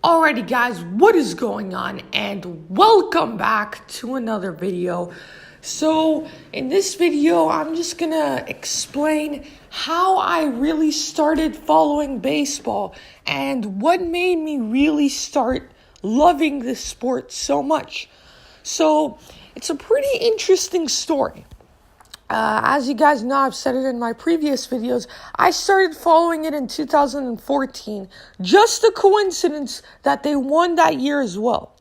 Alrighty guys, what is going on? And welcome back to another video. So in this video, I'm just gonna explain how I really started following baseball and what made me really start loving this sport so much. So it's a pretty interesting story. As you guys know, I've said it in my previous videos, I started following it in 2014. Just a coincidence that they won that year as well.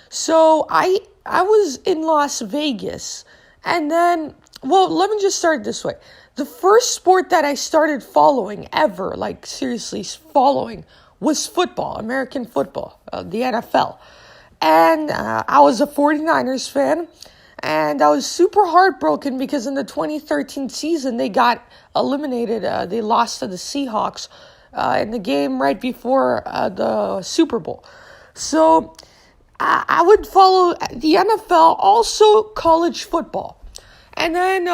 So I was in Las Vegas, and then, well, let me just start this way. The first sport that I started following ever, like seriously following, was football, American football, the NFL. And I was a 49ers fan. And I was super heartbroken because in the 2013 season, they got eliminated. They lost to the Seahawks in the game right before the Super Bowl. So I would follow the NFL, also college football. And then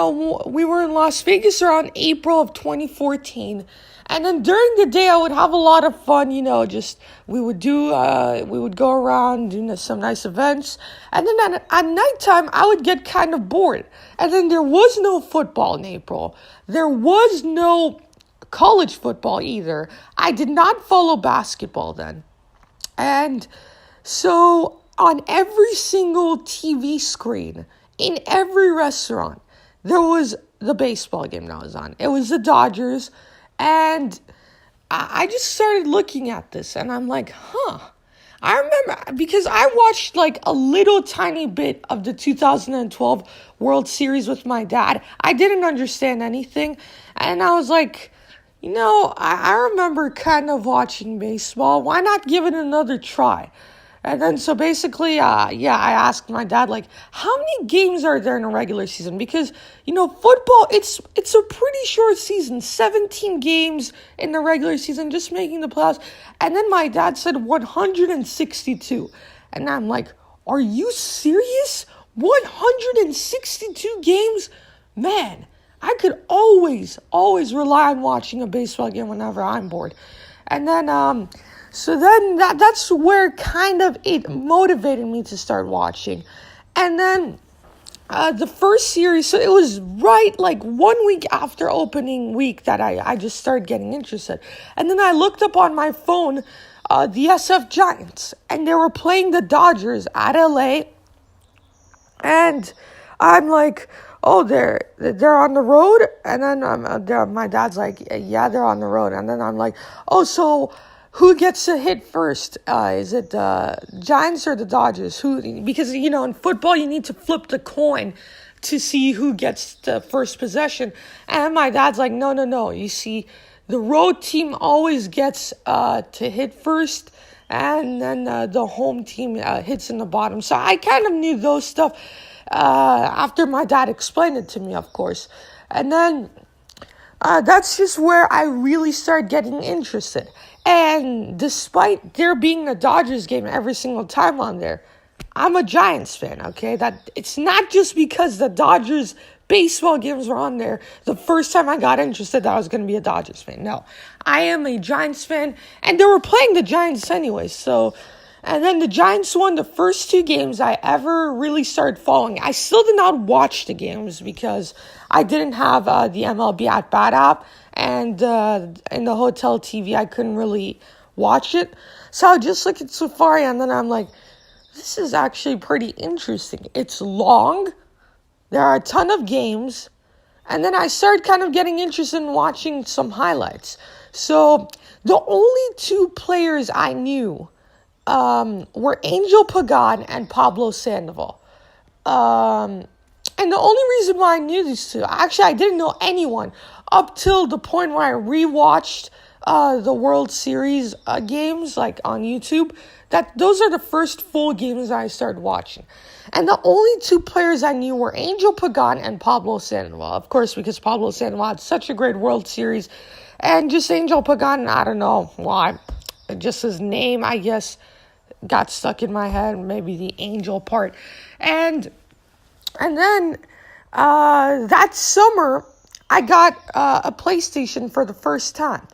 we were in Las Vegas around April of 2014. And then during the day, I would have a lot of fun, just we would go around, doing some nice events. And then at nighttime, I would get kind of bored. And then there was no football in April. There was no college football either. I did not follow basketball then. And so on every single TV screen, in every restaurant, there was the baseball game that was on. It was the Dodgers. And I just started looking at this and I'm like, I remember because I watched like a little tiny bit of the 2012 World Series with my dad. I didn't understand anything. And I was like, I remember kind of watching baseball. Why not give it another try? And then so basically, I asked my dad, like, how many games are there in a regular season? Because, football, it's a pretty short season, 17 games in the regular season, just making the playoffs. And then my dad said 162. And I'm like, are you serious? 162 games? Man, I could always rely on watching a baseball game whenever I'm bored. And then, so then that's where kind of it motivated me to start watching. And then the first series, so it was right like 1 week after opening week that I just started getting interested. And then I looked up on my phone the SF Giants, and they were playing the Dodgers at LA. And I'm like, oh, they're on the road? And then my dad's like, yeah, they're on the road. And then I'm like, oh, so who gets to hit first? Is it the Giants or the Dodgers? Because, in football, you need to flip the coin to see who gets the first possession. And my dad's like, no. You see, the road team always gets to hit first, and then the home team hits in the bottom. So I kind of knew those stuff after my dad explained it to me, of course. And then that's just where I really started getting interested. And despite there being a Dodgers game every single time on there, I'm a Giants fan, okay? That it's not just because the Dodgers baseball games were on there the first time I got interested that I was going to be a Dodgers fan. No, I am a Giants fan, and they were playing the Giants anyway. So, and then the Giants won the first two games I ever really started following. I still did not watch the games because I didn't have the MLB At Bat app, and in the hotel TV, I couldn't really watch it. So I just look at Safari, and then I'm like, this is actually pretty interesting. It's long. There are a ton of games. And then I started kind of getting interested in watching some highlights. So the only two players I knew were Angel Pagan and Pablo Sandoval. And the only reason why I knew these two, actually I didn't know anyone up till the point where I rewatched the World Series games, like on YouTube. Those are the first full games I started watching. And the only two players I knew were Angel Pagan and Pablo Sandoval. Of course, because Pablo Sandoval had such a great World Series. And just Angel Pagan, I don't know why. Just his name, I guess, got stuck in my head. Maybe the angel part. And then that summer, I got a PlayStation for the first time.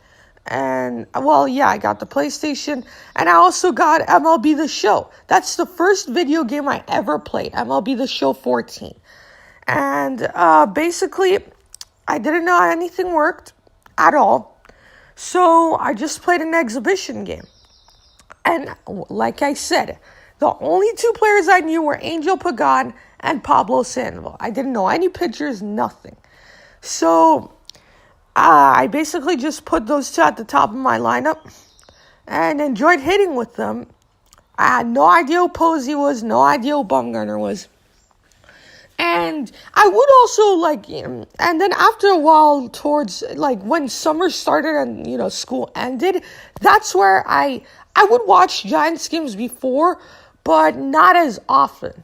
And, well, yeah, I got the PlayStation, and I also got MLB The Show. That's the first video game I ever played, MLB The Show 14. And basically, I didn't know how anything worked at all. So I just played an exhibition game. And like I said, the only two players I knew were Angel Pagan and Pablo Sandoval. I didn't know any pitchers, nothing. So I basically just put those two at the top of my lineup and enjoyed hitting with them. I had no idea who Posey was, no idea who Bumgarner was. And I would also and then after a while towards when summer started and, school ended, that's where I would watch Giants games before, but not as often.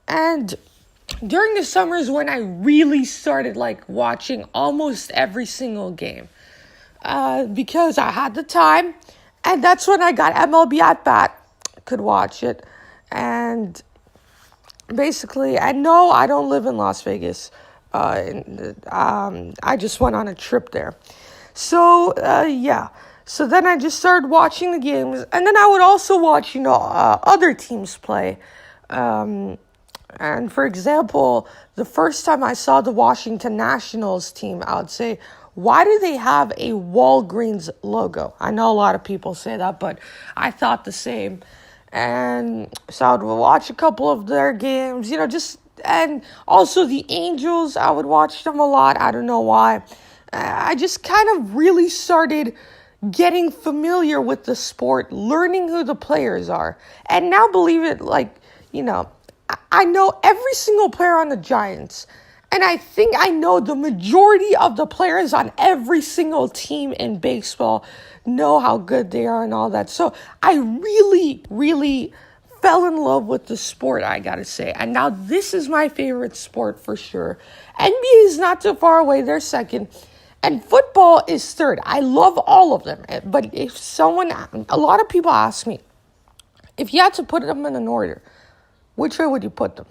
And during the summers when I really started watching almost every single game, because I had the time, and that's when I got MLB At Bat, could watch it, and basically, and no, I don't live in Las Vegas. I just went on a trip there. So, yeah. So then I just started watching the games, and then I would also watch, other teams play. And for example, the first time I saw the Washington Nationals team, I would say, why do they have a Walgreens logo? I know a lot of people say that, but I thought the same. And so I would watch a couple of their games, and also the Angels, I would watch them a lot. I don't know why. I just kind of really started getting familiar with the sport, learning who the players are. And now, believe it, I know every single player on the Giants. And I think I know the majority of the players on every single team in baseball, know how good they are and all that. So I really, really fell in love with the sport, I gotta say. And now this is my favorite sport for sure. NBA is not too far away, they're second. And football is third. I love all of them. But a lot of people ask me, if you had to put them in an order, which way would you put them?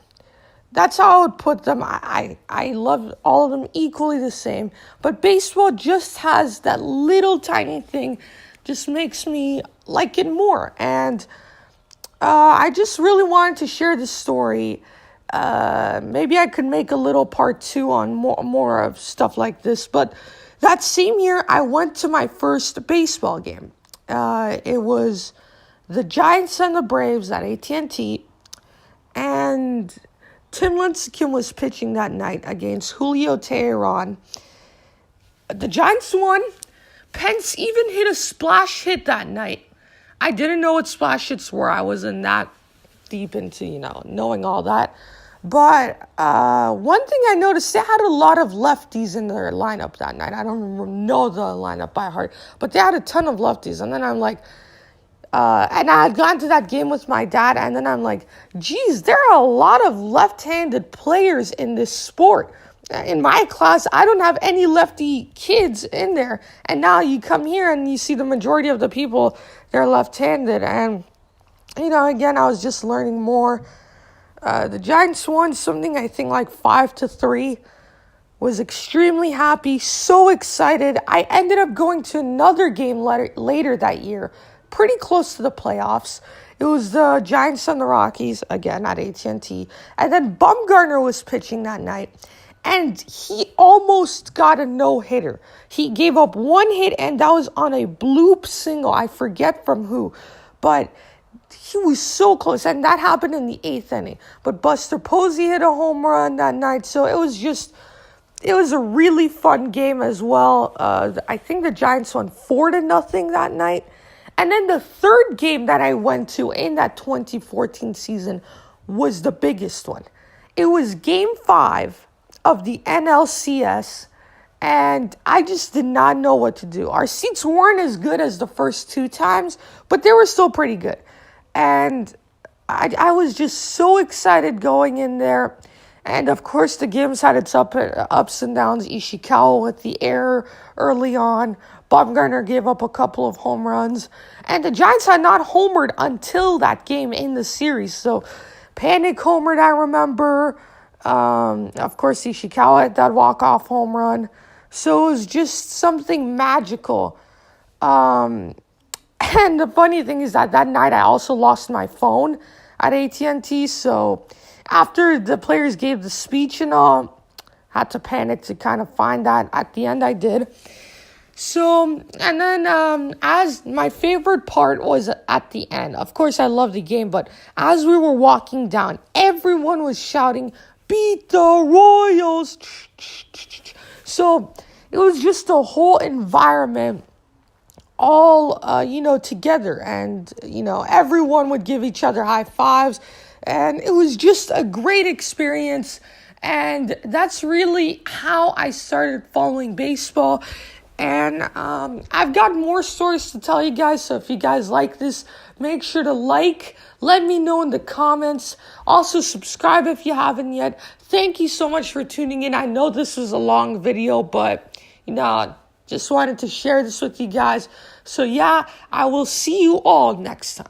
That's how I would put them. I love all of them equally the same. But baseball just has that little tiny thing, just makes me like it more. And I just really wanted to share this story. Maybe I could make a little part 2 on more of stuff like this. But that same year, I went to my first baseball game. It was the Giants and the Braves at AT&T. And Tim Lincecum was pitching that night against Julio Teheran. The Giants won. Pence even hit a splash hit that night. I didn't know what splash hits were. I wasn't that deep into, knowing all that. But one thing I noticed, they had a lot of lefties in their lineup that night. I don't know the lineup by heart, but they had a ton of lefties. And then I'm like, and I had gone to that game with my dad, and then I'm like, geez, there are a lot of left-handed players in this sport. In my class, I don't have any lefty kids in there. And now you come here and you see the majority of the people, they're left-handed. And, again, I was just learning more. The Giants won something, I think, 5-3. Was extremely happy, so excited. I ended up going to another game later that year, pretty close to the playoffs. It was the Giants and the Rockies, again, at AT&T. And then Bumgarner was pitching that night. And he almost got a no-hitter. He gave up one hit, and that was on a bloop single. I forget from who. But he was so close. And that happened in the 8th inning. But Buster Posey hit a home run that night. So it was a really fun game as well. I think the Giants won 4-0 that night. And then the third game that I went to in that 2014 season was the biggest one. It was Game 5 of the NLCS, and I just did not know what to do. Our seats weren't as good as the first 2 times, but they were still pretty good. And I was just so excited going in there. And, of course, the games had its ups and downs. Ishikawa with the error early on. Bumgarner gave up a couple of home runs. And the Giants had not homered until that game in the series. So, Panic homered, I remember. Of course, Ishikawa had that walk-off home run. So it was just something magical. And the funny thing is that night I also lost my phone at AT&T. So after the players gave the speech and all, I had to panic to kind of find that. At the end, I did. So, and then as my favorite part was at the end. Of course, I love the game, but as we were walking down, everyone was shouting, "Beat the Royals!" So it was just a whole environment all, together. And, everyone would give each other high fives. And it was just a great experience. And that's really how I started following baseball. And I've got more stories to tell you guys. So if you guys like this, make sure to let me know in the comments. Also, subscribe if you haven't yet. Thank you so much for tuning in. I know this was a long video, but, just wanted to share this with you guys. So, yeah, I will see you all next time.